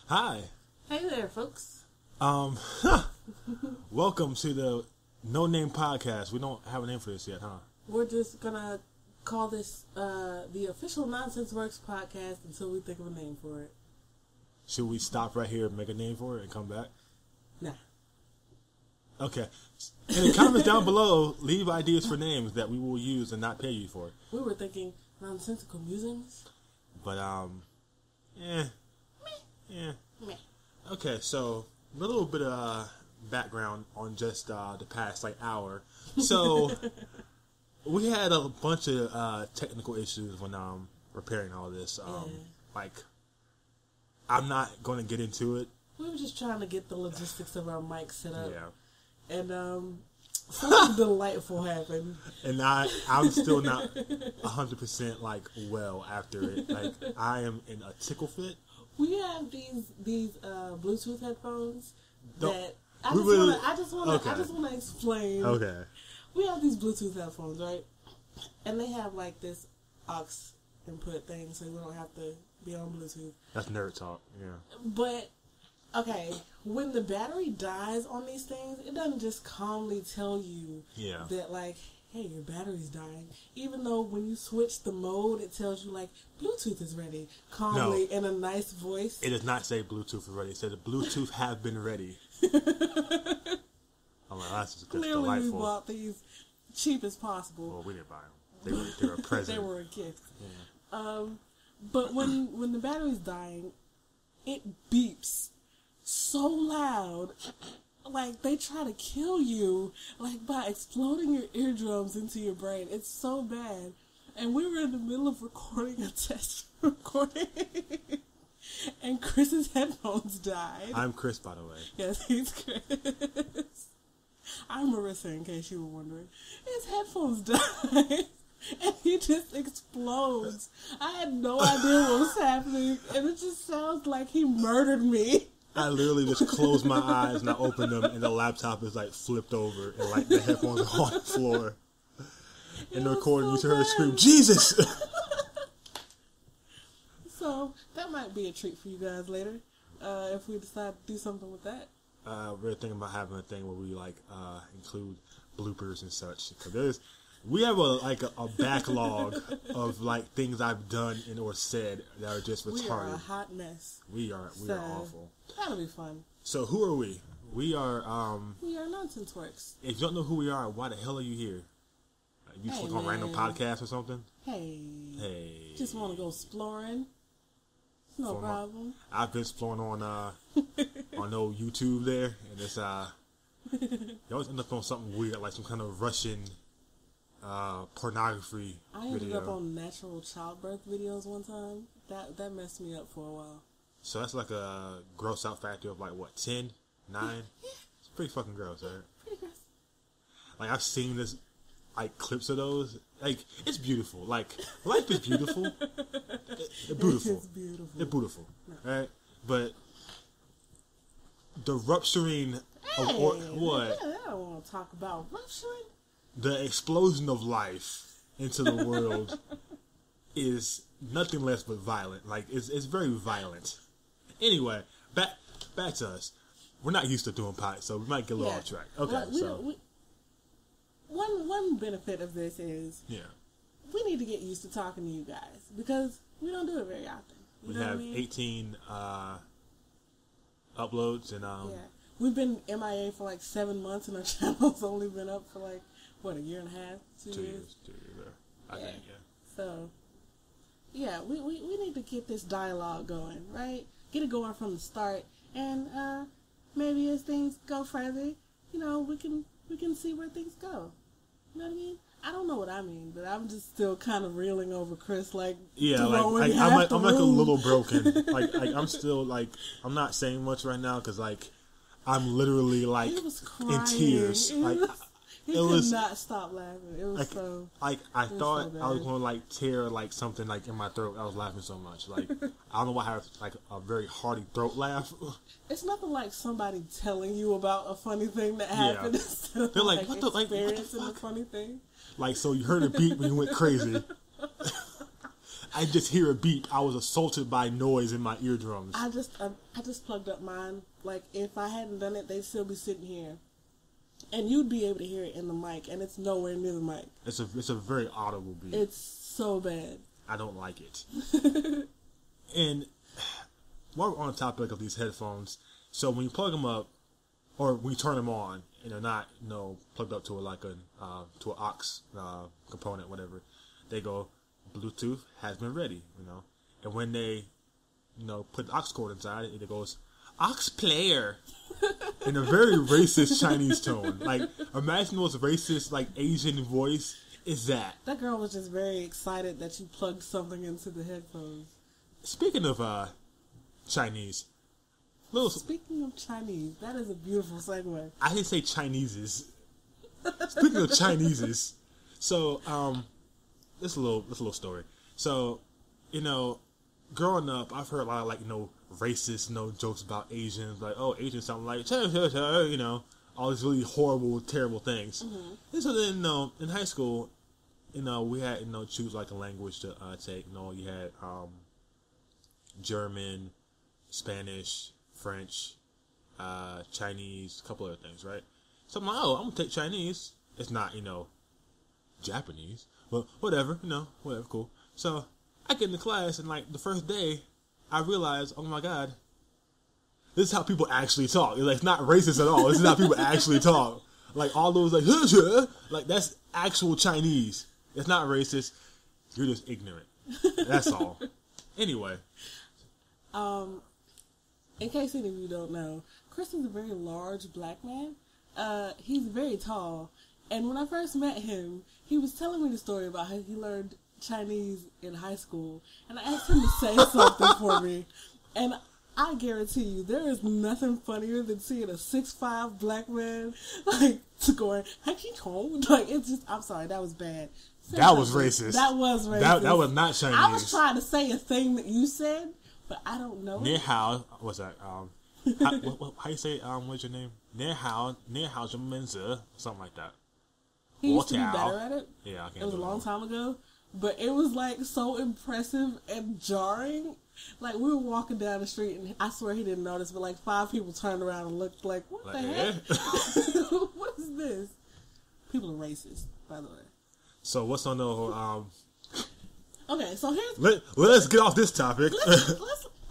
Hi. Hey there, folks. Welcome to the No Name Podcast. We don't have a name for this yet, huh? We're just gonna call this the official Nonsense Works podcast until we think of a name for it. Should we stop right here and make a name for it and come back? Nah. Okay. In the comments down below, leave ideas for names that we will use and not pay you for. We were thinking nonsensical musings. But, yeah. Meh. Okay, so a little bit of background on just the past, hour. So, we had a bunch of technical issues when repairing all this. I'm not going to get into it. We were just trying to get the logistics of our mic set up. Yeah. And something delightful happened. And I'm still not 100% well after it. I am in a tickle fit. We have these Bluetooth headphones that I just want to explain. Okay. We have these Bluetooth headphones, right? And they have this aux input thing, so we don't have to be on Bluetooth. That's nerd talk, yeah. But okay, when the battery dies on these things, it doesn't just calmly tell you that hey, your battery's dying. Even though when you switch the mode, it tells you Bluetooth is ready, calmly in a nice voice. It does not say Bluetooth is ready. It says Bluetooth have been ready. I'm like, that's just Clearly delightful. We bought these cheap as possible. Well, we didn't buy them. They were a present. They were a gift. Yeah. But when the battery's dying, it beeps so loud, they try to kill you, by exploding your eardrums into your brain. It's so bad. And we were in the middle of recording a test recording, and Chris's headphones died. I'm Chris, by the way. Yes, he's Chris. I'm Marissa, in case you were wondering. His headphones died. And he just explodes. I had no idea what was happening, and it just sounds like he murdered me. I literally just closed my eyes and I opened them, and the laptop is flipped over, and the headphones are on the floor. And the recording, you heard her scream, "Jesus!" So that might be a treat for you guys later, if we decide to do something with that. We're thinking about having a thing where we include bloopers and such, because we have a backlog of things I've done and or said that are just retarded. We are a hot mess. We are awful. That'll be fun. So who are we? We are Nonsense Works. If you don't know who we are, why the hell are you here? You click on random podcasts or something? Hey. Just want to go exploring. No problem. I've been exploring on old YouTube there, and it's you always end up on something weird, some kind of Russian pornography I ended up on natural childbirth videos one time. That messed me up for a while. So that's a gross out factor of 10, 9? Yeah. It's pretty fucking gross, right? Pretty gross. I've seen this clips of those. It's beautiful. Life is beautiful. It's beautiful. It's beautiful. It's beautiful. No. Right? But the rupturing of what? I don't want to talk about rupturing. The explosion of life into the world is nothing less but violent. It's very violent. Anyway, back to us. We're not used to doing pies, so we might get a little off track. Okay, one benefit of this is we need to get used to talking to you guys, because we don't do it very often. We have 18 uploads, and we've been MIA for 7 months, and our channel's only been up for a year and a half, 2 years? 2 years, I think, yeah. So, we need to get this dialogue going, right? Get it going from the start, and maybe as things go further, we can see where things go. You know what I mean? I don't know what I mean, but I'm just still kind of reeling over Chris, I'm a little broken. I'm still I'm not saying much right now because I'm literally in tears. He could not stop laughing. It was so. I thought I was going to tear something in my throat. I was laughing so much. I don't know why I have a very hearty throat laugh. It's nothing like somebody telling you about a funny thing that happened. Yeah. They're what the experiencing the funny thing. So you heard a beat when you went crazy. I just hear a beep. I was assaulted by noise in my eardrums. I just plugged up mine. Like, if I hadn't done it, they'd still be sitting here. And you'd be able to hear it in the mic, and it's nowhere near the mic. It's a very audible beep. It's so bad. I don't like it. And while we're on the topic of these headphones, so when you plug them up, or when you turn them on, and they're not, plugged up to to an aux component, whatever, they go, Bluetooth has been ready, And when they, put the aux cord inside, it goes, aux player, in a very racist Chinese tone. Like, imagine the most racist, like, Asian voice is that. That girl was just very excited that you plugged something into the headphones. Speaking of Chinese. Speaking of Chinese, that is a beautiful segue. I didn't say Chineses. Speaking of Chineses, so this is a little story. So, growing up, I've heard a lot of racist, jokes about Asians, like, oh, Asians sound like, all these really horrible, terrible things. Mm-hmm. And so then, in high school, we had, choose like a language to take. You had German, Spanish, French, Chinese, a couple other things, right? So I'm like, oh, I'm gonna take Chinese. It's not, Japanese, but whatever, whatever, cool. So I get into class, and like the first day, I realized, oh my god, this is how people actually talk. It's not racist at all. This is how people actually talk. Like all those like that's actual Chinese. It's not racist. You're just ignorant. That's all. Anyway. In case any of you don't know, Chris is a very large black man. He's very tall. And when I first met him, he was telling me the story about how he learned Chinese in high school. And I asked him to say something for me. And I guarantee you, there is nothing funnier than seeing a 6'5" black man, going, it's just, I'm sorry, that was bad. That was racist. That was racist. That was not Chinese. I was trying to say a thing that you said, but I don't know. Ni hao, what's that? How you say, what's your name? Ni hao, something like that. He used to be better at it. Yeah, I can't. It was a long time ago, but it was so impressive and jarring. Like, we were walking down the street, and I swear he didn't notice, but 5 people turned around and looked like, what the heck? What is this? People are racist, by the way. So what's on the okay, so let's get off this topic.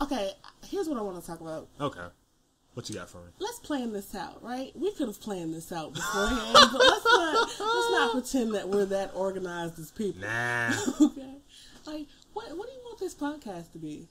Okay, here's what I want to talk about. Okay. What you got for me? Let's plan this out, right? We could have planned this out beforehand, but let's not pretend that we're that organized as people. Nah. Okay. What do you want this podcast to be?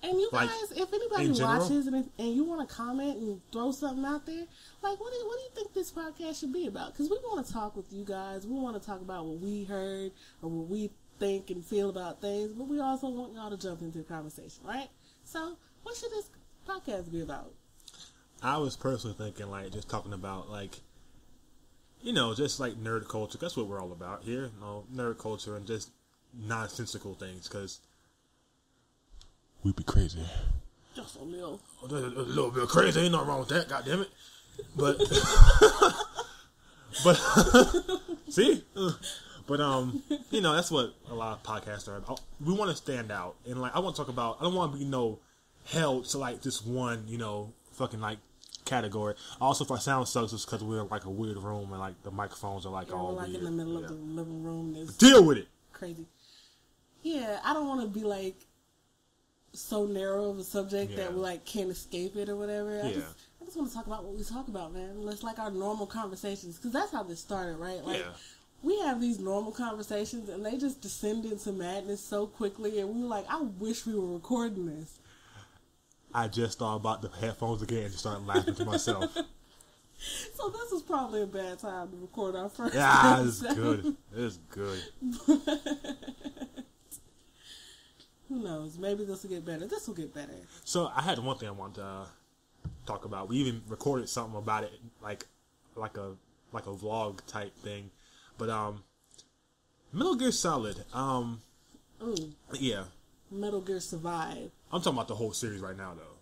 And you guys, if anybody watches and you want to comment and throw something out there, what do you think this podcast should be about? Because we want to talk with you guys. We want to talk about what we heard or what we think and feel about things, but we also want y'all to jump into the conversation, right? So, what should this podcast be about? I was personally thinking, just talking about, just nerd culture. That's what we're all about here. Nerd culture and just nonsensical things, because we'd be crazy. Just a little. A little bit crazy. Ain't nothing wrong with that, goddammit. But, see? But, that's what a lot of podcasts are about. We want to stand out. And, I want to talk about, I don't want to be, held to, this one, fucking, category. Also, if our sound sucks, it's because we're in, a weird room and, the microphones are, all weird. In the middle of the living room. Deal with it. Crazy. Yeah, I don't want to be, so narrow of a subject that we, can't escape it or whatever. I just want to talk about what we talk about, man. Let's, our normal conversations. Because that's how this started, right? We have these normal conversations, and they just descend into madness so quickly, and we were I wish we were recording this. I just thought about the headphones again and just started laughing to myself. So this was probably a bad time to record our first Yeah, episode. it's good. It's good. Who knows? Maybe this will get better. This will get better. So I had one thing I wanted to talk about. We even recorded something about it, like a vlog type thing. But Metal Gear Solid. Yeah. Metal Gear Survive. I'm talking about the whole series right now, though.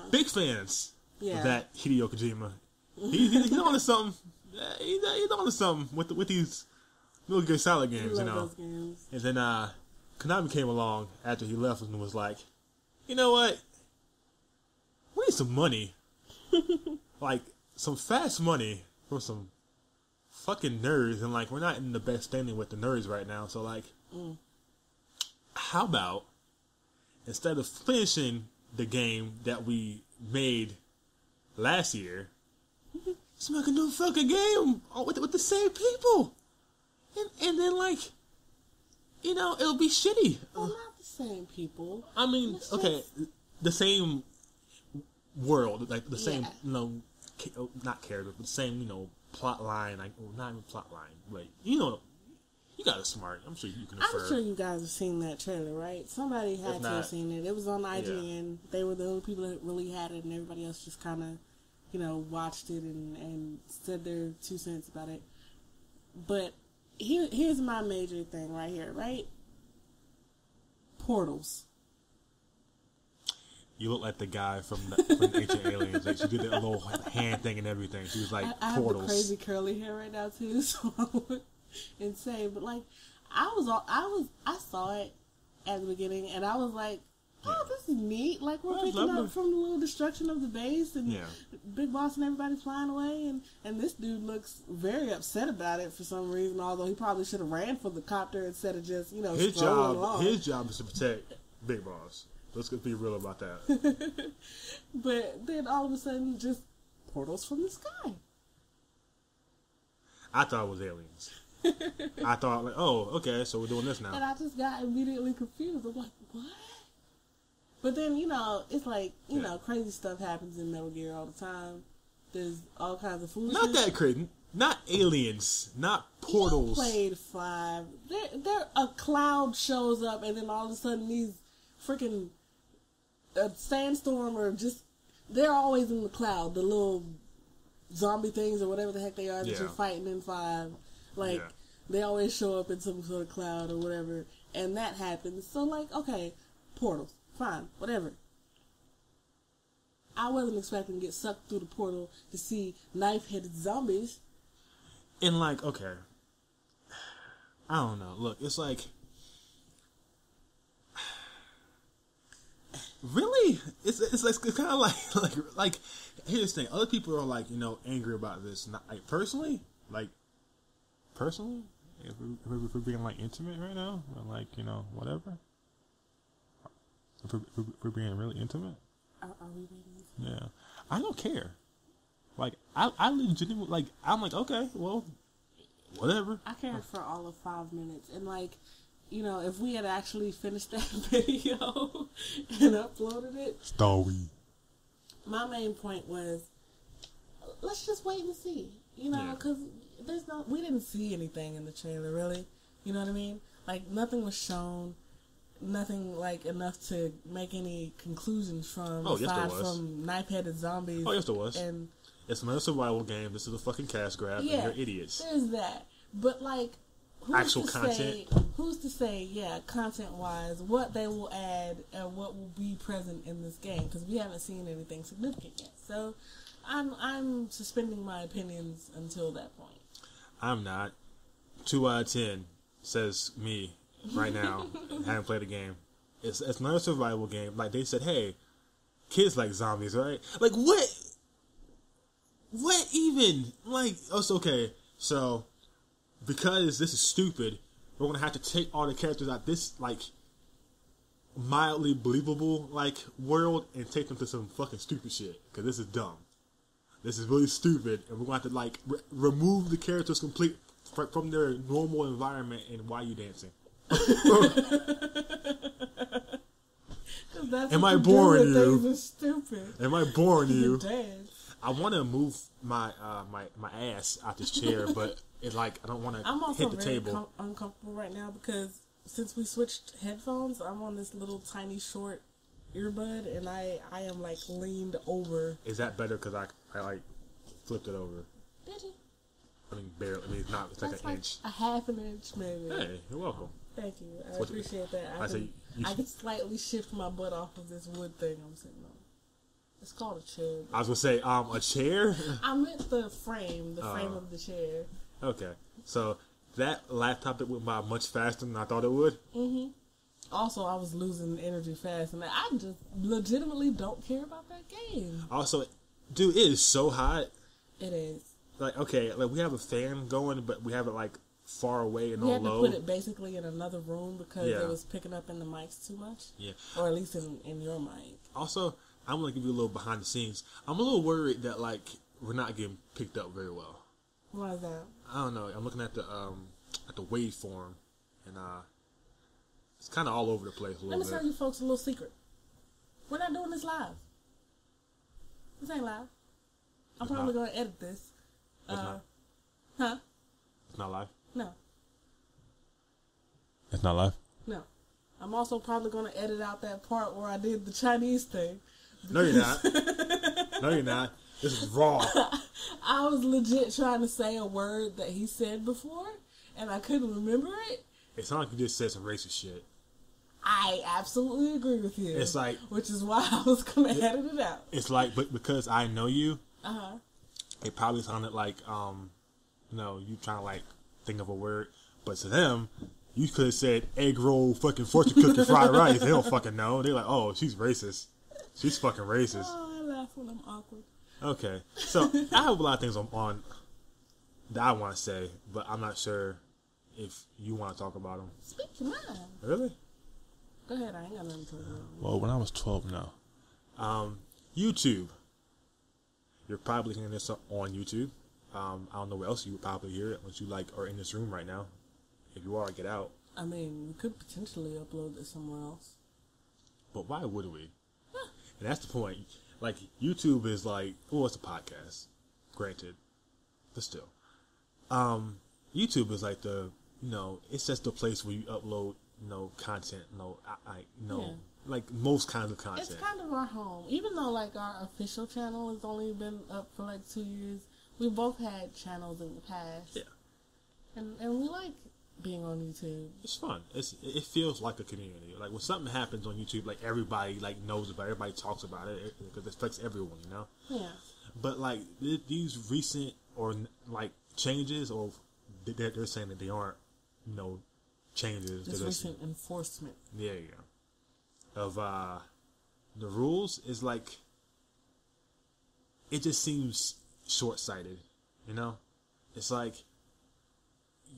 Big fans of that Hideo Kojima. He's on to something. He's on to something with these Metal Gear Solid games, Those games. And then Konami came along after he left and was like, you know what? We need some money. Like, some fast money from some fucking nerds. And, like, we're not in the best standing with the nerds right now. So, like, how about, instead of finishing the game that we made last year, let's make a new fucking game with the same people. And then, like, you know, it'll be shitty. Well, not the same people. I mean, okay, the same world, like the same, you know, not character, but the same, you know, plot line. Like, well, not even plot line, but you know, you got it smart. I'm sure you can infer. I'm sure you guys have seen that trailer, right? Somebody had to have seen it. It was on IGN. Yeah. They were the only people that really had it, and everybody else just kind of, you know, watched it and said their 2 cents about it. But here's my major thing right here, right? Portals. You look like the guy from Ancient Aliens. Like, she did that little hand thing and everything. She was like, I portals. have the crazy curly hair right now too, so I look insane. But like, I saw it at the beginning, and I was like, oh, this is neat. Like, we're picking up from the little destruction of the base, and Big Boss and everybody's flying away, and this dude looks very upset about it for some reason, although he probably should have ran for the copter instead of just, you know, his job is to protect Big Boss. Let's be real about that. But then all of a sudden, just portals from the sky. I thought it was aliens. I thought, like, oh, okay, so we're doing this now. And I just got immediately confused. I'm like, what? But then, you know, it's like, you know, crazy stuff happens in Metal Gear all the time. There's all kinds of foolishness. Not that crazy. Not aliens. Not portals. You played 5. A cloud shows up, and then all of a sudden these freaking sandstorm or just... They're always in the cloud. The little zombie things or whatever the heck they are that you're fighting in 5. Like, they always show up in some sort of cloud or whatever. And that happens. So, like, okay, portals. Fine, whatever. I wasn't expecting to get sucked through the portal to see knife-headed zombies. And, like, okay. I don't know. Look, it's like... Really? It's kind of like here's the thing. Other people are, like, you know, angry about this. Not, like, personally, if we're being, like, intimate right now, or, like, you know, whatever. If we're being really intimate. Are we being intimate? Yeah. I don't care. Like, I legitimately, like, I'm like, okay, well, whatever. I cared for all of 5 minutes. And, like, you know, if we had actually finished that video and uploaded it. Story. My main point was, let's just wait and see. You know, because we didn't see anything in the trailer, really. You know what I mean? Like, nothing was shown. Nothing, like, enough to make any conclusions from, aside from knife-headed zombies. Oh, yes, there was. And it's another survival game. This is a fucking cash grab, and you're idiots. There's that. But, like, who's to say, content-wise, what they will add and what will be present in this game? Because we haven't seen anything significant yet. So, I'm suspending my opinions until that point. I'm not. 2 out of 10 says me. Right now, haven't played a game. It's another survival game. Like, they said, hey, kids like zombies, right? Like, what even? Like, oh, it's okay. So, because this is stupid, we're gonna have to take all the characters out this, like, mildly believable, like, world and take them to some fucking stupid shit. Because this is dumb. This is really stupid, and we're gonna have to, like, remove the characters completely from their normal environment. And why are you dancing? Am I boring you? Things are stupid. Am I boring you? Dance. I want to move my my ass out this chair, but it's like I don't want to hit the table. I'm uncomfortable right now because since we switched headphones, I'm on this little tiny short earbud, and I am like leaned over. Is that better? Because I like flipped it over. Did you? I mean, barely. I mean, it's not. It's like an inch. A half an inch, maybe. Hey, you're welcome. Thank you. I appreciate that. I can slightly shift my butt off of this wood thing I'm sitting on. It's called a chair. I was gonna say, a chair. I meant the frame of the chair. Okay, so that laptop that went by much faster than I thought it would. Mm-hmm. Also, I was losing energy fast, and I just legitimately don't care about that game. Also, dude, it is so hot. It is. Like, okay, like we have a fan going, but we have it like far away and we on had low. to put it basically in another room because it was picking up in the mics too much. Yeah. Or at least in your mic. Also, I'm gonna give you a little behind the scenes. I'm a little worried that like we're not getting picked up very well. Why is that? I don't know. I'm looking at the waveform, and it's kind of all over the place a little Let me tell you folks a little secret. We're not doing this live. This ain't live. I'm probably going to edit this. It's not. Huh? It's not live? No. It's not live? No. I'm also probably going to edit out that part where I did the Chinese thing. No, you're not. No, you're not. This is raw. I was legit trying to say a word that he said before, and I couldn't remember it. It sounds like you just said some racist shit. I absolutely agree with you. It's like, which is why I was going to edit it out. It's like, but because I know you, Uh-huh. it probably sounded like, you trying to like think of a word, but to them, you could have said egg roll, fucking fortune cookie, fried rice. They don't fucking know. They're like, oh, she's racist. She's fucking racist. Oh, I laugh when I'm awkward. Okay, so I have a lot of things on that I want to say, but I'm not sure if you want to talk about them. Speak your mind. Really? Go ahead, I ain't got nothing to talk about. Well, when I was 12, no. YouTube. You're probably hearing this on YouTube. I don't know where else you would probably hear it once you are in this room right now. If you are, get out. I mean, we could potentially upload this somewhere else. But why would we? And that's the point. Like, YouTube is like, it's a podcast. Granted. But still. YouTube is like it's just the place where you upload, content, like most kinds of content. It's kind of our home. Even though, like, our official channel has only been up for, like, 2 years, we both had channels in the past. Yeah. And we like being on YouTube. It's fun. It feels like a community. Like, when something happens on YouTube, like, everybody, like, knows about it. Everybody talks about it because it affects everyone, Yeah. But, like, these recent or, like, changes, or they're saying that they aren't, changes. This recent enforcement. Yeah, of the rules is like, it just seems short-sighted, It's like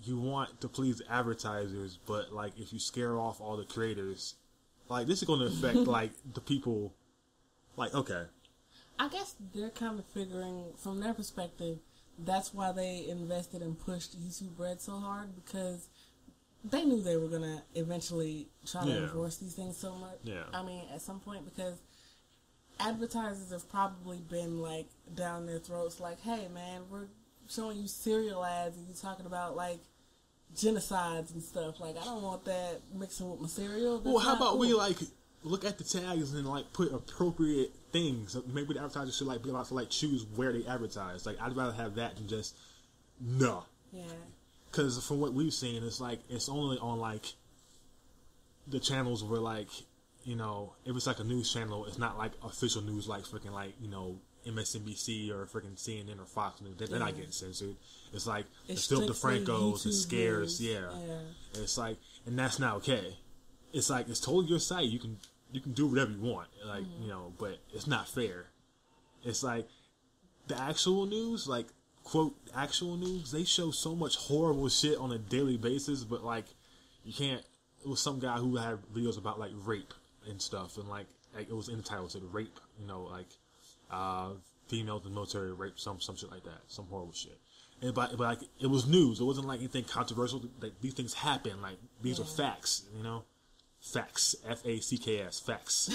you want to please advertisers, but like if you scare off all the creators, like this is going to affect like the people. Like, okay, I guess they're kind of figuring from their perspective that's why they invested and pushed YouTube Red so hard, because they knew they were going to eventually try to enforce these things so much. Yeah. I mean, at some point, because advertisers have probably been, like, down their throats, like, hey, man, we're showing you cereal ads and you talking about, like, genocides and stuff. Like, I don't want that mixing with my cereal. Well, how about we, like, look at the tags and, like, put appropriate things. Maybe the advertisers should, like, be allowed to, like, choose where they advertise. Like, I'd rather have that than just, no. Yeah. Because from what we've seen, it's like, it's only on, like, the channels where, like, if it's like a news channel, it's not like official news, like freaking, like, MSNBC or freaking CNN or Fox News. They're not getting censored. It's like, it's still DeFranco's, the scares, yeah. It's like, and that's not okay. It's like, it's totally your site. You can do whatever you want, like, but it's not fair. It's like, the actual news, like, quote, actual news, they show so much horrible shit on a daily basis, but, like, you can't. It was some guy who had videos about, like, rape and stuff, and, like it was in the title, it said rape, females in the military rape, some shit like that, some horrible shit. And, but like, it was news. It wasn't, like, anything controversial. Like, these things happen. Like, these are facts, Facts. F-A-C-K-S. Facts.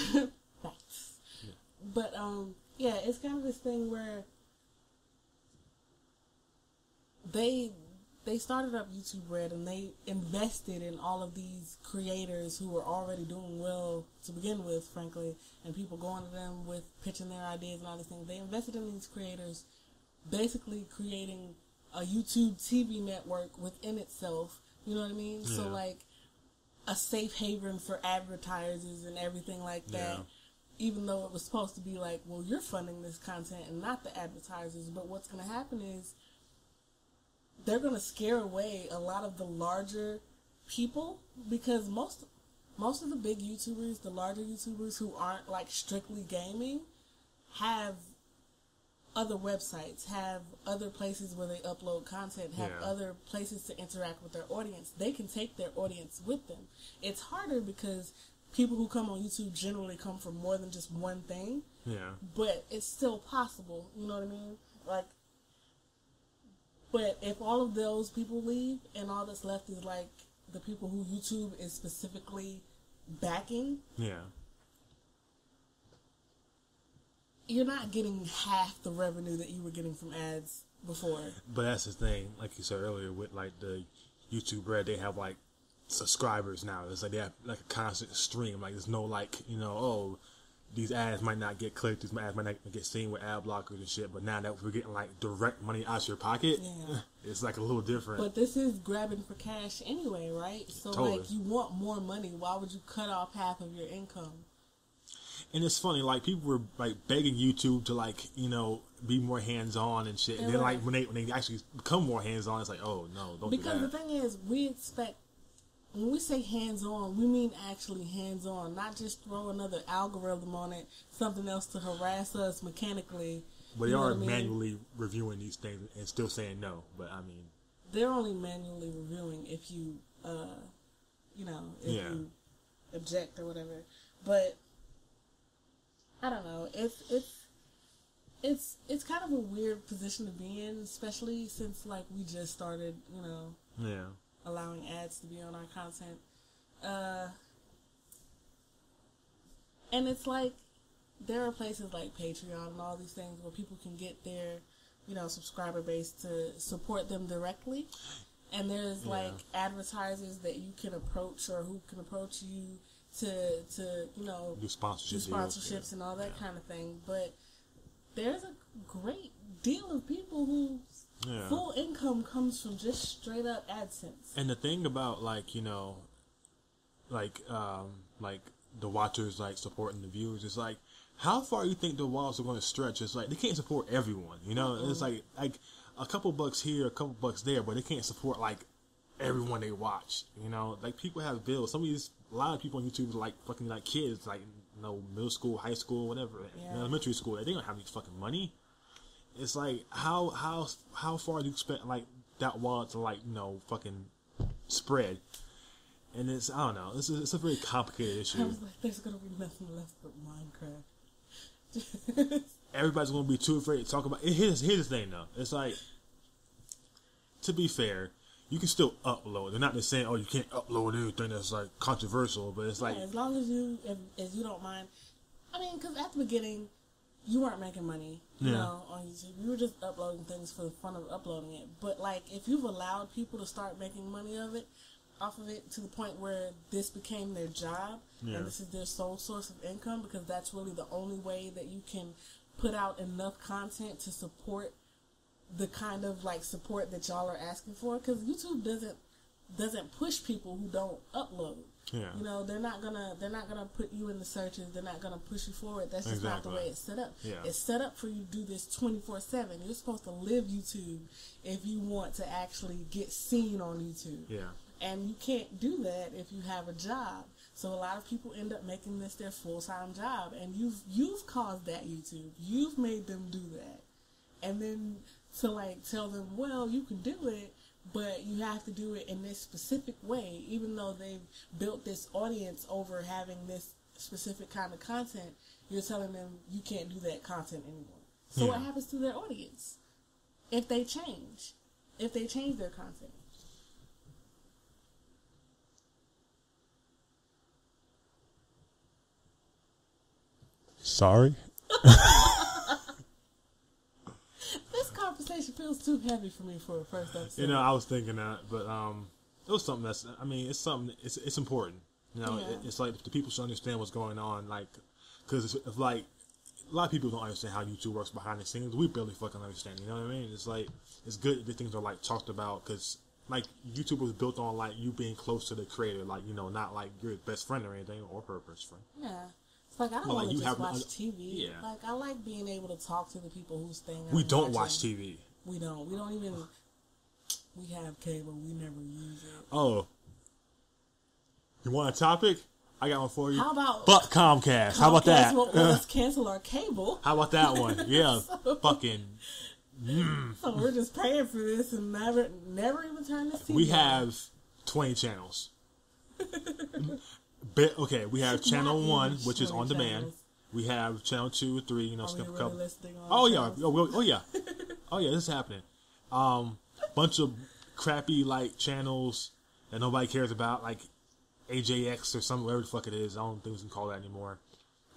Facts. Yeah. But, it's kind of this thing where they started up YouTube Red and they invested in all of these creators who were already doing well to begin with, frankly, and people going to them with pitching their ideas and all these things. They invested in these creators, basically creating a YouTube TV network within itself, you know what I mean? Yeah. So, like, a safe haven for advertisers and everything like that. Yeah. Even though it was supposed to be like, well, you're funding this content and not the advertisers. But what's going to happen is they're going to scare away a lot of the larger people, because most most of the big YouTubers, the larger YouTubers who aren't like strictly gaming, have other websites, have other places where they upload content, have other places to interact with their audience. They can take their audience with them. It's harder because people who come on YouTube generally come from more than just one thing. Yeah. But it's still possible. You know what I mean? Like, but if all of those people leave and all that's left is like the people who YouTube is specifically backing. Yeah. You're not getting half the revenue that you were getting from ads before. But that's the thing, like you said earlier, with like the YouTube Red, they have like subscribers now. It's like they have like a constant stream. Like there's no like, you know, oh, these ads might not get clicked, these ads might not get seen with ad blockers and shit. But now that we're getting like direct money out your pocket, it's like a little different. But this is grabbing for cash anyway, right? So totally. Like you want more money. Why would you cut off half of your income? And it's funny, like people were like begging YouTube to like, you know, be more hands on and shit. And then like when they actually become more hands on, it's like, oh no, don't do that. Because the thing is, we expect, when we say hands on, we mean actually hands on, not just throw another algorithm on it, something else to harass us mechanically. But they are manually reviewing these things and still saying no. But I mean, they're only manually reviewing if you, you know, if you object or whatever. But I don't know. It's kind of a weird position to be in, especially since like we just started, you know, allowing ads to be on our content. And it's like there are places like Patreon and all these things where people can get their, you know, subscriber base to support them directly. And there's like advertisers that you can approach or who can approach you to you know, do sponsorships and all that kind of thing. But there's a great deal of people whose full income comes from just straight up AdSense. And the thing about like, you know, like the watchers like supporting the viewers is like, how far you think the walls are going to stretch? It's like they can't support everyone, you know. It's like a couple bucks here, a couple bucks there, but they can't support like everyone they watch, you know. Like people have bills. A lot of people on YouTube are like fucking like kids, like, you know, middle school, high school, whatever, elementary school. They don't have any fucking money. It's like how far do you expect like that wallet to like, you know, fucking spread? And it's, I don't know, it's a very complicated issue. I was like, there's gonna be nothing left but Minecraft. Everybody's gonna be too afraid to talk about it. Here's the thing though. It's like, to be fair, you can still upload. They're not just saying, oh, you can't upload anything that's like controversial, but it's like, as long as you don't mind. I mean, because at the beginning, you weren't making money, you know, on YouTube. You were just uploading things for the fun of uploading it. But like, if you've allowed people to start making money off of it to the point where this became their job and this is their sole source of income, because that's really the only way that you can put out enough content to support the kind of like support that y'all are asking for, because YouTube doesn't push people who don't upload. You know, they're not gonna put you in the searches. They're not gonna push you forward. That's just not the way it's set up. It's set up for you to do this 24/7. You're supposed to live YouTube if you want to actually get seen on YouTube. And you can't do that if you have a job. So a lot of people end up making this their full-time job, and you've caused that YouTube. You've made them do that, and then to like tell them, well, you can do it, but you have to do it in this specific way, even though they've built this audience over having this specific kind of content. You're telling them you can't do that content anymore. So what happens to their audience if they change their content? Sorry. This conversation feels too heavy for me for a first episode. You know, I was thinking that, but it was something that's, I mean, it's something, it's important. You know, it's like the people should understand what's going on, like, because if like a lot of people don't understand how YouTube works behind the scenes. We barely fucking understand. You know what I mean? It's like, it's good that things are like talked about, because like YouTube was built on like you being close to the creator, like, you know, not like your best friend or anything, or her best friend. Yeah. Like, I don't want to just watch TV. Like, I like being able to talk to the people whose thing we don't watch TV. We don't. We don't even... We have cable. We never use it. Oh. You want a topic? I got one for you. How about Fuck Comcast? How about that? Won't let us cancel our cable. How about that one? Yeah, fucking. So we're just paying for this and never even turn this TV We on. have 20 channels. Okay, we have channel 1, which is on demand. channels. We have channel 2, 3, you know, skip a Really couple. listing all Oh the yeah, channels? oh yeah, oh yeah, this is happening. Bunch of crappy like channels that nobody cares about, like AJX or something, whatever the fuck it is. I don't think we can call that anymore.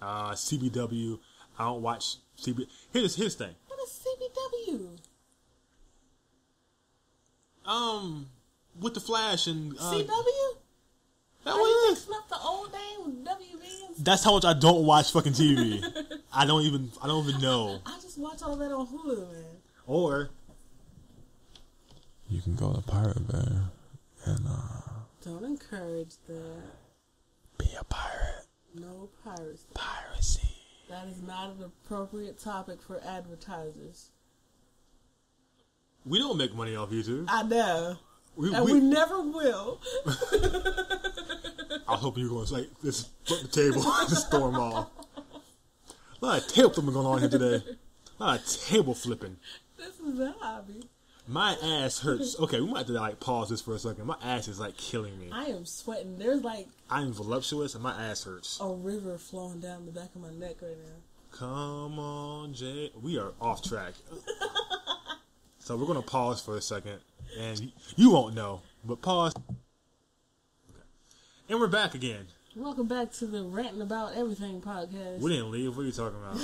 CBW. I don't watch CB. Here's his thing. What is CBW? With the Flash and CW? that Are you was it. mixing up the old name with WB and That's how much I don't watch fucking TV. I don't even know. I just watch all that on Hulu, man. Or You can go to Pirate Bay and Don't encourage that. be a pirate. No piracy. Piracy. That is not an appropriate topic for advertisers. we don't make money off YouTube. I know. We We never will. I was hoping you were going to say this flip the table, just storm off. A lot of table flipping going on here today. A lot of table flipping. This is a hobby. My ass hurts. Okay, we might have to like pause this for a second. My ass is like killing me. I am sweating. There's like I'm voluptuous and my ass hurts. a river flowing down the back of my neck right now. Come on, Jay. We are off track. So we're going to pause for a second. And you won't know, but pause. Okay. And we're back again. Welcome back to the Ranting About Everything podcast. We didn't leave. What are you talking about?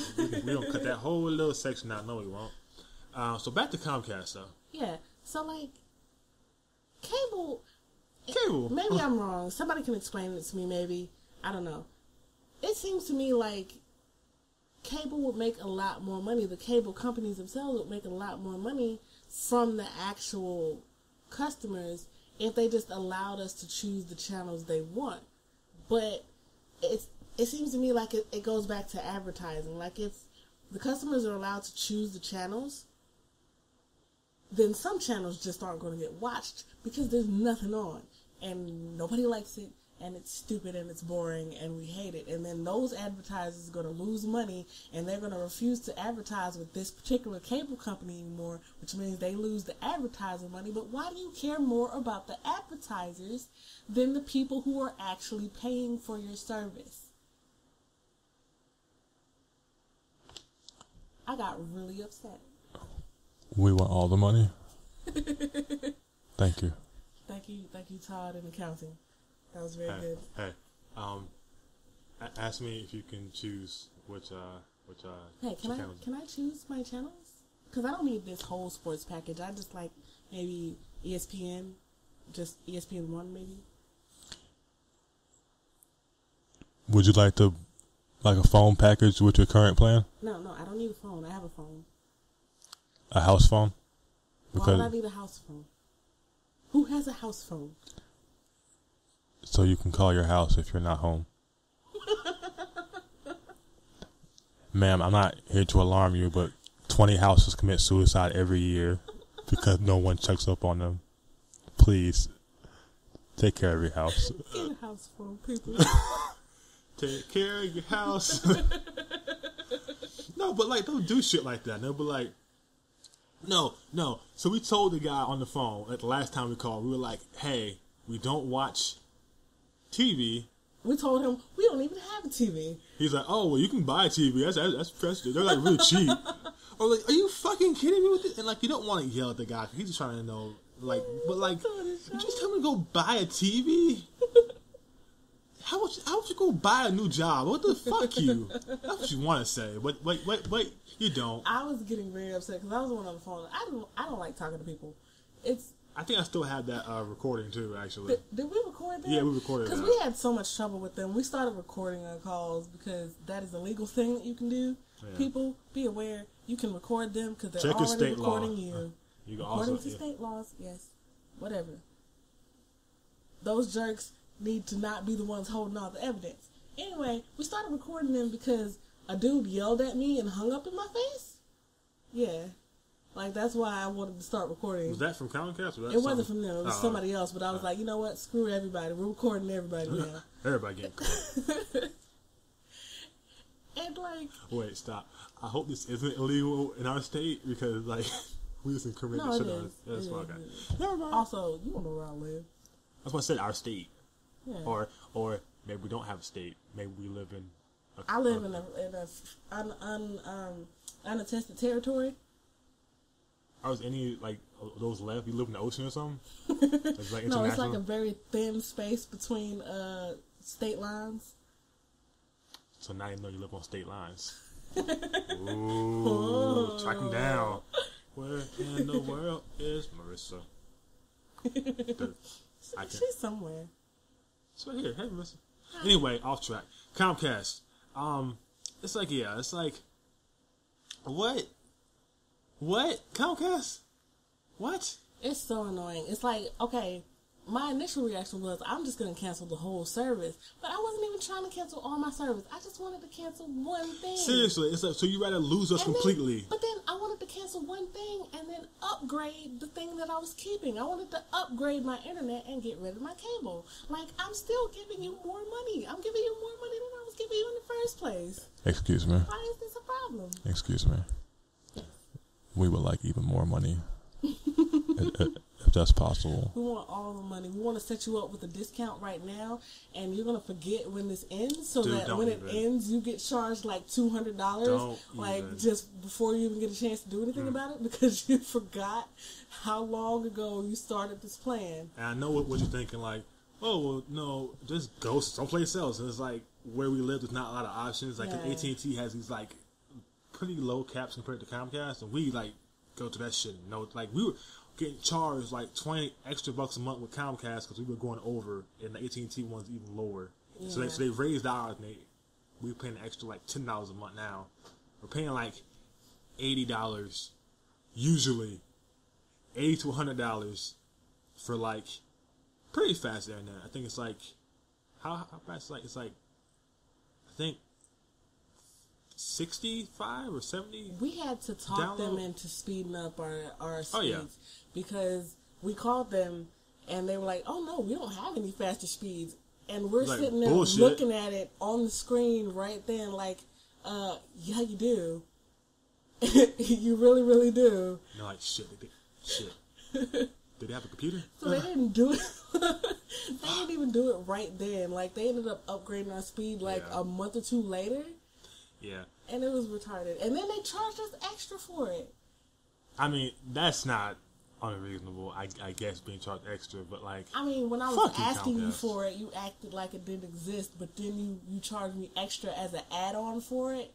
We don't cut that whole little section out. No, we won't. So back to Comcast, though. Yeah, so like, cable, Cable. maybe I'm wrong. Somebody can explain it to me, maybe. I don't know. It seems to me like cable would make a lot more money. The cable companies themselves would make a lot more money from the actual customers if they just allowed us to choose the channels they want. But it seems to me like it goes back to advertising. Like if the customers are allowed to choose the channels, then some channels just aren't going to get watched because there's nothing on and nobody likes it and it's stupid and it's boring and we hate it. And then those advertisers are going to lose money and they're going to refuse to advertise with this particular cable company anymore, which means they lose the advertiser money. But why do you care more about the advertisers than the people who are actually paying for your service? I got really upset. We want all the money. Thank you. Thank you, Todd, in accounting. That was very good. Hey, ask me if you can choose which Hey, channels. can I choose my channels? Because I don't need this whole sports package. I just like maybe ESPN, just ESPN 1 maybe. Would you like a phone package with your current plan? No, I don't need a phone. I have a phone. A house phone? Why would I need a house phone? Who has a house phone? So you can call your house if you're not home. Ma'am, I'm not here to alarm you, but 20 houses commit suicide every year because no one checks up on them. Please, take care of your house. Get a house phone, people. Take care of your house. No, but like, don't do shit like that. No, but like, no. So we told the guy on the phone at the last time we called, we were like, hey, we don't watch TV. We told him we don't even have a TV. He's like, oh, well, you can buy a TV. That's they're like really cheap. Or like, are you fucking kidding me with this? And like, you don't want to yell at the guy. He's just trying to know, like, but like, you just tell me to go buy a TV. How would you go buy a new job? What the fuck you? That's what you want to say. But wait, you don't. I was getting very upset because I was the one on the phone. I don't like talking to people. I think I still have that recording too, actually. Did we record that? Yeah, we recorded that. Because we had so much trouble with them. We started recording our calls because that is a legal thing that you can do. Yeah. People, be aware, you can record them because they're check already state recording law. you. You can According also, to state laws, yes. Whatever. Those jerks need to not be the ones holding all the evidence. Anyway, we started recording them because a dude yelled at me and hung up in my face. Yeah. Like, that's why I wanted to start recording. Was that from Comcast? Or it wasn't from them. It was somebody else. But I was like, you know what? Screw everybody. We're recording everybody now. Everybody getting caught. And, like... Wait, stop. I hope this isn't illegal in our state because, like, we just incriminate shit on us. That's why I got it. Never mind. Also, you don't know where I live. That's why I said our state. Yeah. Or maybe we don't have a state. Maybe we live in... I live in a unattested territory. Are there any, like, those left? You live in the ocean or something? It's like No, it's like a very thin space between state lines. So now you know you live on state lines. Ooh, track them down. Where in the world is Marissa? She's somewhere. It's right here. Hey, Marissa. Anyway, off track. Comcast. It's like, what? What? Comcast? What? It's so annoying. It's like, okay, my initial reaction was, I'm just going to cancel the whole service. But I wasn't even trying to cancel all my service. I just wanted to cancel one thing. Seriously, it's like, so you rather lose us completely. But then I wanted to cancel one thing and then upgrade the thing that I was keeping. I wanted to upgrade my internet and get rid of my cable. Like, I'm still giving you more money. I'm giving you more money than I was giving you in the first place. Excuse me. Why is this a problem? Excuse me. We would like even more money. if that's possible. We want all the money. We want to set you up with a discount right now, and you're going to forget when this ends, so that when it ends, you get charged like $200, like just before you even get a chance to do anything about it, because you forgot how long ago you started this plan. And I know what you're thinking, like, oh, well, no, just go someplace else. And it's like, where we live, there's not a lot of options. Like, AT&T has these, like, pretty low caps compared to Comcast, and we, like, go to that shit. No, like, we were getting charged like $20 extra a month with Comcast because we were going over, and the AT&T one's even lower. Yeah. So they raised ours, and we were paying an extra like $10 a month now. We're paying like $80 usually, $80 to $100 for like pretty fast internet. I think it's like how fast? It's like I think 65 or 70. We had to talk them into speeding up our speeds because we called them and they were like, "Oh no, we don't have any faster speeds." And we're like, sitting there looking at it on the screen right then, like, yeah, you do. You really, really do. No, like shit. Did they have a computer? So they didn't do it. They didn't even do it right then. Like, they ended up upgrading our speed like a month or two later. Yeah. And it was retarded. And then they charged us extra for it. I mean, that's not unreasonable, I guess, being charged extra, but like... I mean, when I was asking you for it, you acted like it didn't exist, but then you charged me extra as an add-on for it,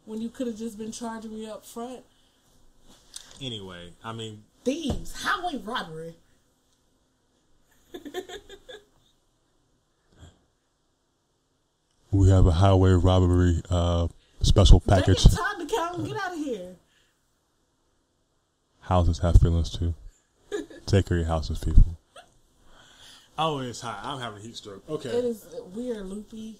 when you could have just been charging me up front. Anyway, I mean... Thieves! Highway robbery! We have a highway robbery special package. Time to count and get out of here. Houses have feelings too. Take care of your houses, people. Oh, it's hot. I'm having a heat stroke. Okay. It is. We are loopy.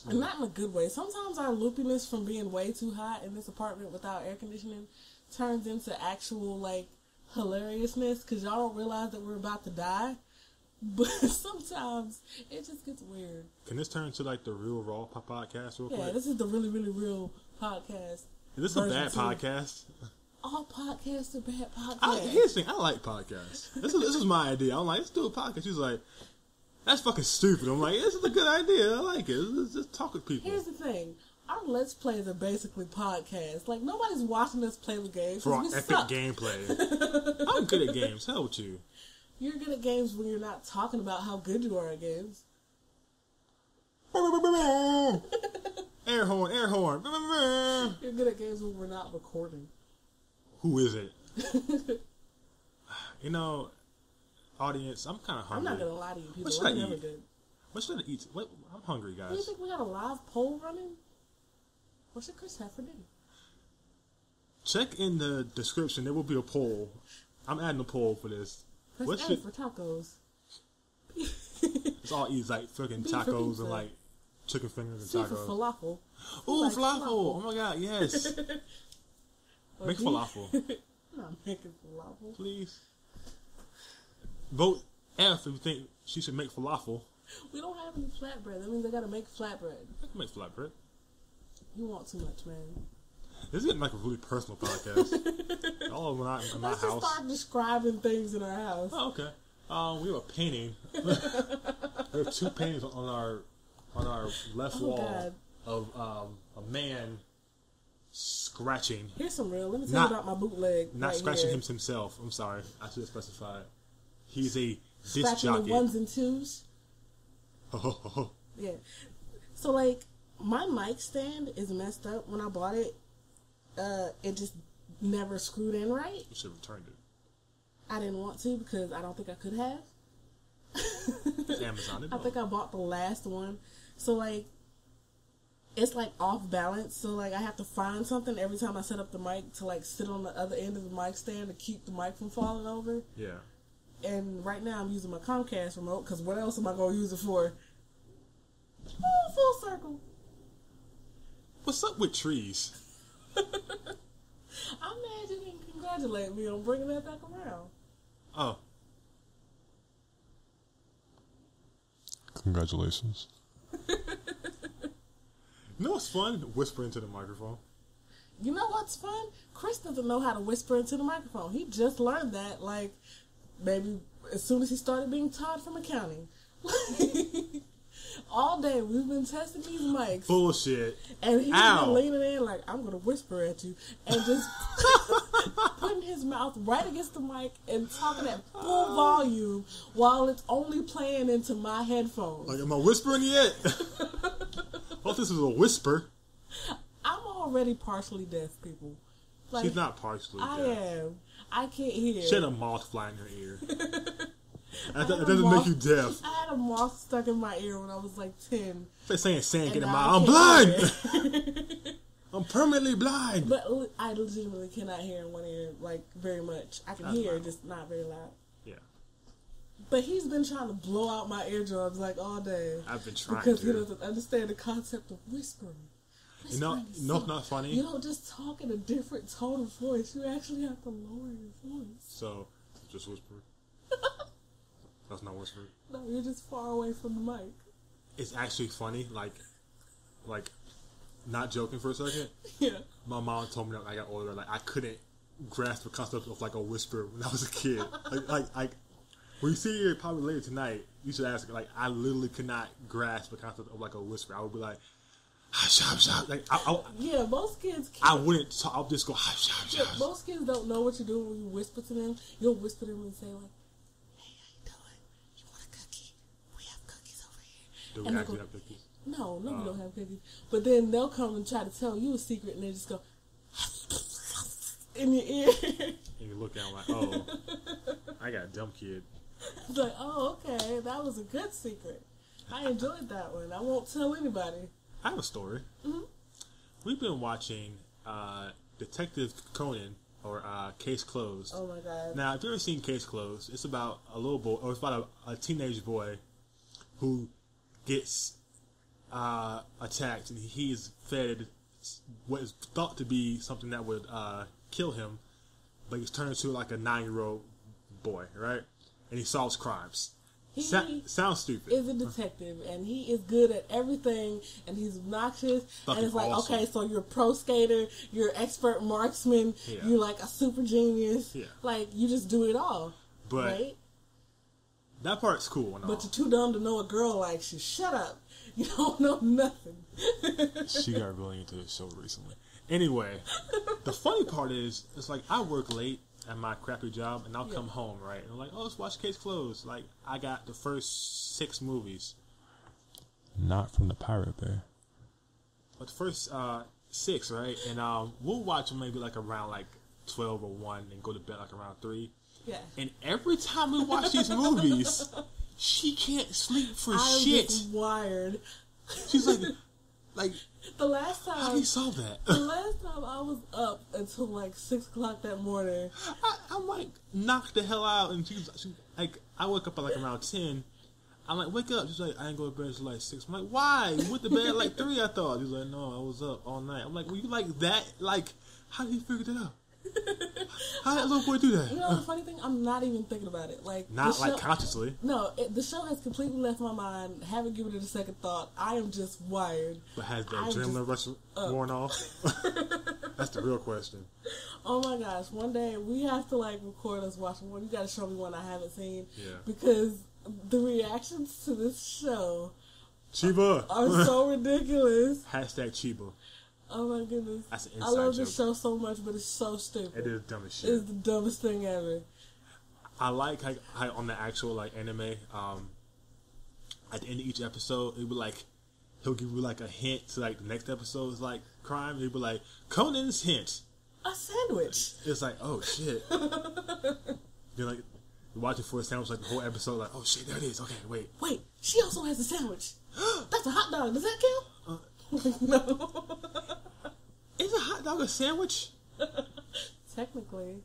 And not in a good way. Sometimes our loopiness from being way too hot in this apartment without air conditioning turns into actual, like, hilariousness because y'all don't realize that we're about to die. But sometimes it just gets weird. Can this turn to like the Real Raw podcast real quick? Yeah, this is the really, really real podcast. Is this a bad podcast? All podcasts are bad podcasts. Here's the thing, I like podcasts. This is my idea. I'm like, let's do a podcast. She's like, that's fucking stupid. I'm like, this is a good idea. I like it. Let's just talk with people. Here's the thing. Our Let's Plays are basically podcasts. Like, nobody's watching us play the game. For our epic gameplay. I'm good at games. Hell with you. You're good at games when you're not talking about how good you are at games. Air horn, air horn. You're good at games when we're not recording. Who is it? You know, audience, I'm kind of hungry. I'm not going to lie to you, people. What should I eat? Good. What should I eat? I'm hungry, guys. Do you think we got a live poll running? What should Chris have for dinner? Check in the description. There will be a poll. I'm adding a poll for this. What's for tacos? It's all easy, like freaking tacos and like chicken fingers and tacos. For falafel. Ooh, falafel! Oh my god, yes. Make falafel. I'm not making falafel. Please. Vote F if you think she should make falafel. We don't have any flatbread. That means I gotta make flatbread. I can make flatbread. You want too much, man. This is getting like a really personal podcast. All in my Let's house. just start describing things in our house. Oh, okay. We have a painting. We have 2 paintings on our left wall God. of a man scratching. Here's some real. Let me tell you about my bootleg. Not right scratching here. himself. I'm sorry. I should have specified. He's a disc Scratching jockey. the ones and twos. Yeah. So like my mic stand is messed up. When I bought it, it just never screwed in right. You should have returned it. I didn't want to because I don't think I could have. Amazon. I think I bought the last one. So like it's like off balance. So like I have to find something every time I set up the mic to like sit on the other end of the mic stand to keep the mic from falling over. Yeah. And right now I'm using my Comcast remote because what else am I going to use it for? Oh, full circle. What's up with trees? I'm mad you didn't congratulate me on bringing that back around. Oh. Congratulations. You know what's fun? Whisper into the microphone. You know what's fun? Chris doesn't know how to whisper into the microphone. He just learned that, like, maybe as soon as he started being taught from accounting. All day we've been testing these mics. Bullshit. And he's been leaning in like, I'm going to whisper at you. And just putting his mouth right against the mic and talking at full volume while it's only playing into my headphones. Like, am I whispering yet? Well, this is a whisper. I'm already partially deaf, people. Like, She's not partially I deaf. am. I can't hear. She had a moth fly in her ear. That doesn't make you deaf. I had a moth stuck in my ear when I was like 10. It's like saying, get in now my I I'm can't blind! I'm permanently blind! But I legitimately cannot hear in one ear, like, very much. I can hear, just not very loud. Yeah. But he's been trying to blow out my eardrums, like, all day. I've been trying because to. he doesn't understand the concept of whispering. You know it's not funny? You don't just talk in a different tone of voice. You actually have to lower your voice. So, just whisper. That's not whispering. No, you're just far away from the mic. It's actually funny, like, not joking for a second. Yeah. My mom told me that when I got older, like, I couldn't grasp the concept of, like, a whisper when I was a kid. like when you see it probably later tonight, you should ask, like, I literally could not grasp the concept of, like, a whisper. I would be like, hush, hush, hush. Like, yeah, most kids can't. I wouldn't talk. I'll just go, hush, hush, Yeah, hush. most kids don't know what you're doing when you whisper to them. You'll whisper to them and say, like, Do we and actually go, have cookies? No, we don't have cookies. But then they'll come and try to tell you a secret, and they just go in your ear. And you look down like, oh, I got a dumb kid. It's like, oh, okay, that was a good secret. I enjoyed that one. I won't tell anybody. I have a story. Mm-hmm. We've been watching Detective Conan, or Case Closed. Oh my god. Now, if you've ever seen Case Closed, it's about a little boy, or it's about a teenage boy who gets attacked, and he's fed what is thought to be something that would kill him, but he's turned into like a 9-year-old boy, right? And he solves crimes. He sounds stupid. is a detective, and he is good at everything, and he's obnoxious. Fucking and it's like, awesome. okay, so you're a pro skater, you're an expert marksman, Yeah. you're like a super genius. Yeah. Like, you just do it all. But right? that part's cool and all. But you're too dumb to know a girl likes you. Shut up. You don't know nothing. She got really into this show recently. Anyway, the funny part is, it's like I work late at my crappy job, and I'll come home, right? And I'm like, oh, let's watch Case Closed. Like, I got the first 6 movies. Not from the Pirate Bay. But the first 6, right? And we'll watch them maybe like around like 12 or 1 and go to bed like around 3. Yeah. And every time we watch these movies, she can't sleep for shit. Just wired. She's like, The last how time do you solve that? the last time I was up until like 6 o'clock that morning. I'm like, knocked the hell out. And she like, I woke up at like around 10. I'm like, wake up. She's like, I ain't go to bed until like 6. I'm like, why? You went to bed at like 3, I thought. She's like, no, I was up all night. I'm like, well, you like that? Like, how did you figure that out? How did that little boy do that? You know the funny thing? I'm not even thinking about it. Like Not like consciously. No, the show has completely left my mind. Haven't given it a second thought. I am just wired. But has the adrenaline rush worn off? That's the real question. Oh my gosh! One day we have to like record us watching one. You got to show me one I haven't seen. Yeah. Because the reactions to this show Chiba are so ridiculous. Hashtag Chiba. Oh my goodness. That's an I inside love joke. this show so much, but it's so stupid. It is dumb as shit. It's the dumbest thing ever. I like how on the actual like anime, at the end of each episode, it would like he'll give you like a hint to like the next episode's like crime. He'd be like Conan's hint. A sandwich. It's like, oh shit. You're like you're watching for a sandwich like the whole episode. Like, oh shit, there it is. Okay, wait. Wait, she also has a sandwich. That's a hot dog. Does that count? No. Is a hot dog a sandwich? Technically.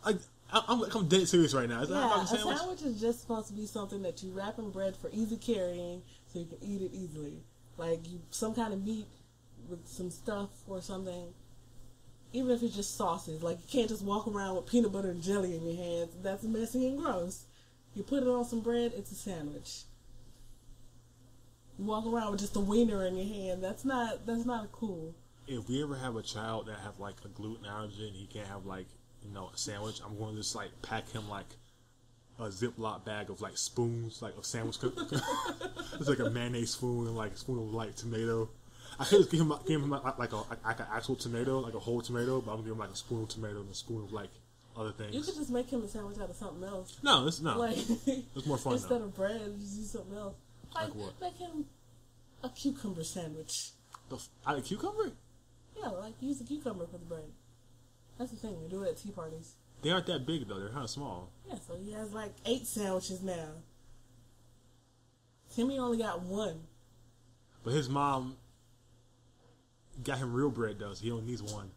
I'm dead serious right now. Is a hot dog a sandwich? A sandwich is just supposed to be something that you wrap in bread for easy carrying, so you can eat it easily. Like some kind of meat with some stuff or something. Even if it's just sauces, like you can't just walk around with peanut butter and jelly in your hands. That's messy and gross. You put it on some bread, it's a sandwich. You walk around with just a wiener in your hand. That's not cool. If we ever have a child that have like a gluten allergy and he can't have like a sandwich, I'm going to just like pack him like a Ziploc bag of like spoons, like of sandwich. It's like a mayonnaise spoon and like a spoon of like tomato. I could just give him like an actual tomato, like a whole tomato, but I'm gonna give him like a spoon of tomato and a spoon of like other things. You could just make him a sandwich out of something else. No, it's not. Like it's more fun instead though. of bread, just use something else. Like what? Make him a cucumber sandwich. Out of cucumber? Yeah, like use a cucumber for the bread. That's the thing. They do it at tea parties. They aren't that big though. They're kind of small. Yeah, so he has like 8 sandwiches now. Timmy only got 1. But his mom got him real bread though, so he only needs 1.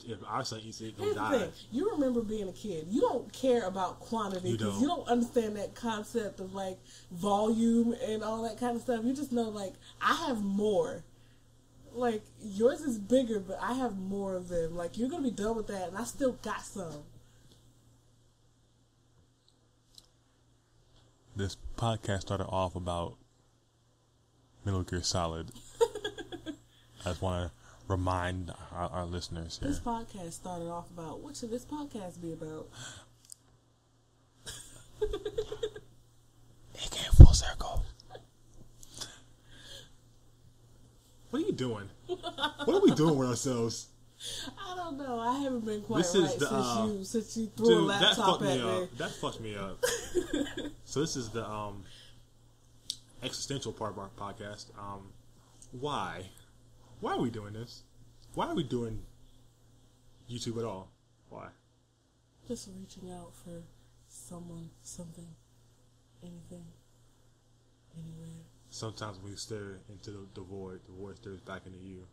If our son eats it, he'll Here's die. the thing. You remember being a kid. You don't care about quantity because you don't understand that concept of like volume and all that kind of stuff. You just know like I have more. Like yours is bigger, but I have more of them. Like you're gonna be done with that, and I still got some. This podcast started off about Metal Gear Solid. I just want to remind our listeners here. This podcast started off about what should this podcast be about? It came full circle. What are you doing? What are we doing with ourselves? I don't know. I haven't been quite This is since you threw a Dude, laptop at me. That fucked me up. So this is the existential part of our podcast. Why are we doing this? Why are we doing YouTube at all? Why? Just reaching out for someone, something, anything, anywhere. Sometimes when you stare into the void stares back into you.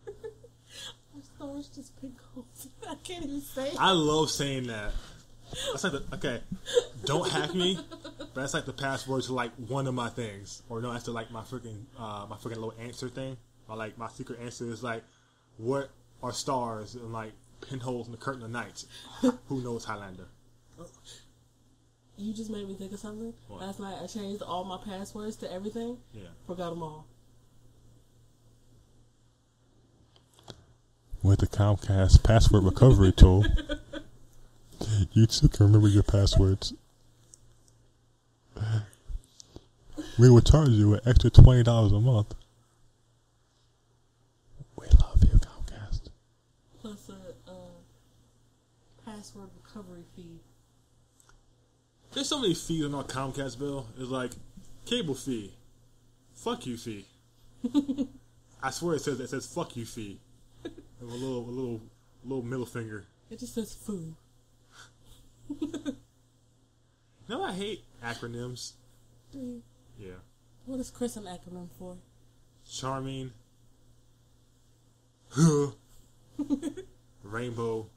My stomach's just pickles. I can't even say it. I love saying that. That's like okay, don't hack me. But that's like the password to like one of my things, or no, that's to like my freaking little answer thing. Or like my secret answer is like, what are stars and like pinholes in the curtain of night? Who knows Highlander? You just made me think of something. What? Last night I changed all my passwords to everything. Yeah. Forgot them all. With the Comcast password recovery tool, you too can remember your passwords. We will charge you an extra $20 a month. We love you, Comcast. Plus a password recovery fee. There's so many fees on our Comcast bill. It's like cable fee, fuck you fee. I swear it says fuck you fee. And a little middle finger. It just says foo. No, I hate acronyms. Do you? Yeah. What is Chris an acronym for? Charming. Rainbow.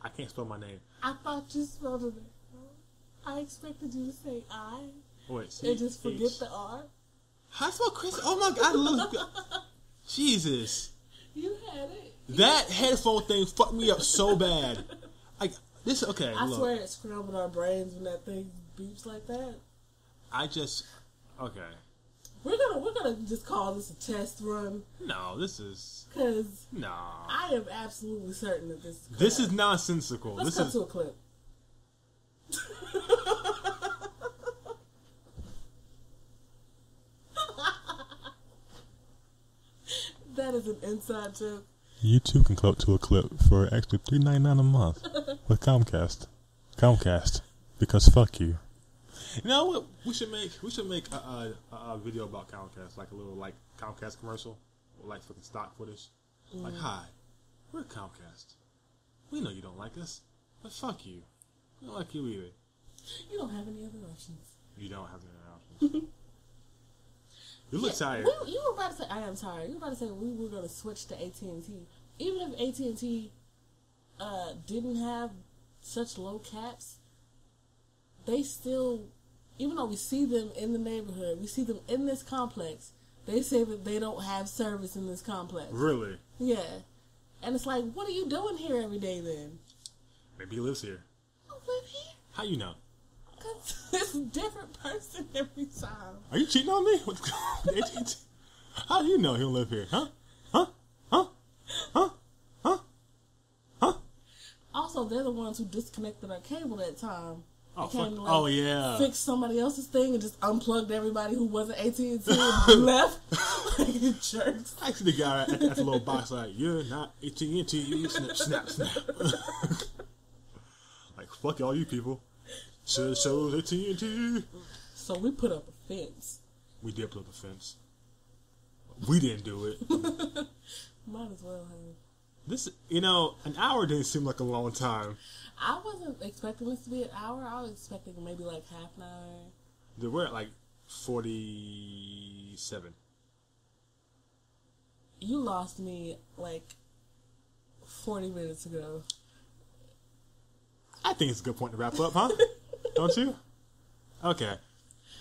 I can't spell my name. I thought you spelled it. I expected you to say I. Wait, And just forget the R. How do I spell Chris? Oh my God, look. Jesus. You had it. That headphone thing fucked me up so bad. Like this. Okay, I look. swear it scrambled our brains when that thing beeps like that. Okay. We're gonna just call this a test run. No, this is Because no. I am absolutely certain that this. This is nonsensical. Let's cut to a clip. That is an inside joke. You too can clip to a clip for extra $3.99 a month with Comcast. Comcast, because fuck you. You know what? We should make a video about Comcast, like a little like Comcast commercial, or like fucking stock footage. Like, hi, we're Comcast. We know you don't like us, but fuck you. We don't like you either. You don't have any other options. You don't have any other options. You look tired. You were about to say I am tired. You were about to say we were going to switch to AT&T. Even if AT&T didn't have such low caps, they still, even though we see them in the neighborhood, we see them in this complex, they say that they don't have service in this complex. Really? Yeah. And it's like, what are you doing here every day then? Maybe he lives here. I live here. How you know? Because it's a different person every time. Are you cheating on me? AT&T? How do you know he don't live here? Huh? Huh? Huh? Huh? Huh? Huh? Also, they're the ones who disconnected our cable that time. Oh, They fuck. came to, Oh, yeah. Fix somebody else's thing and just unplugged everybody who wasn't AT&T and left. Like jerks. I see the guy at the little box like, you're not AT&T. Snap, snap, snap. Like, fuck all you people. Should shows AT&T. So we put up a fence. We did put up a fence. We didn't do it. Might as well have. This, you know, an hour didn't seem like a long time. I wasn't expecting this to be an hour. I was expecting maybe like half an hour. We're at like 47. You lost me like 40 minutes ago. I think it's a good point to wrap up, huh? Don't you? Okay.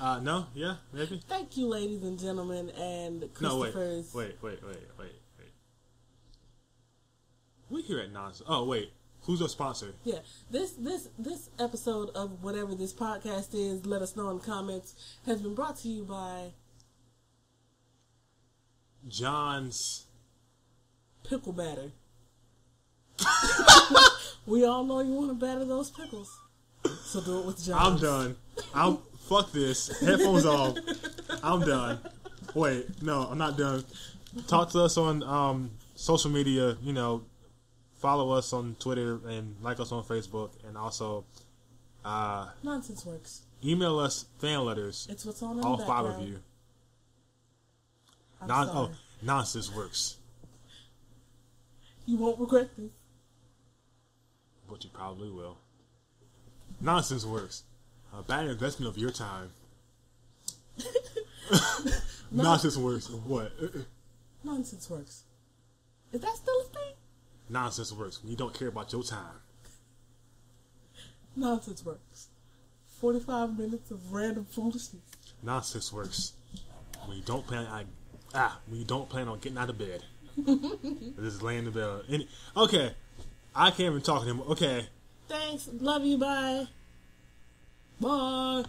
No? Yeah? Maybe? Thank you, ladies and gentlemen, and No, wait. Christopher's. Wait. We here at Nonsense. Oh, wait. Who's our sponsor? Yeah, this episode of whatever this podcast is, let us know in the comments, has been brought to you by John's Pickle Batter. We all know you want to batter those pickles, so do it with John's. I'm done. Fuck this. Headphones off. I'm done. Wait, no, I'm not done. Talk to us on social media. You know, follow us on Twitter and like us on Facebook, and also Nonsense Works. email us fan letters. It's what's on in All the 5 background. of you. I'm sorry. Nonsense Works. You won't regret this. But you probably will. Nonsense Works. A bad investment of your time. Nonsense Works. What? Nonsense Works. Is that still a thing? Nonsense Works. When you don't care about your time. Nonsense Works. 45 minutes of random foolishness. Nonsense Works. When you don't plan on getting out of bed. Just laying in the bed. Okay. I can't even talk anymore. Okay. Thanks. Love you. Bye. Bye.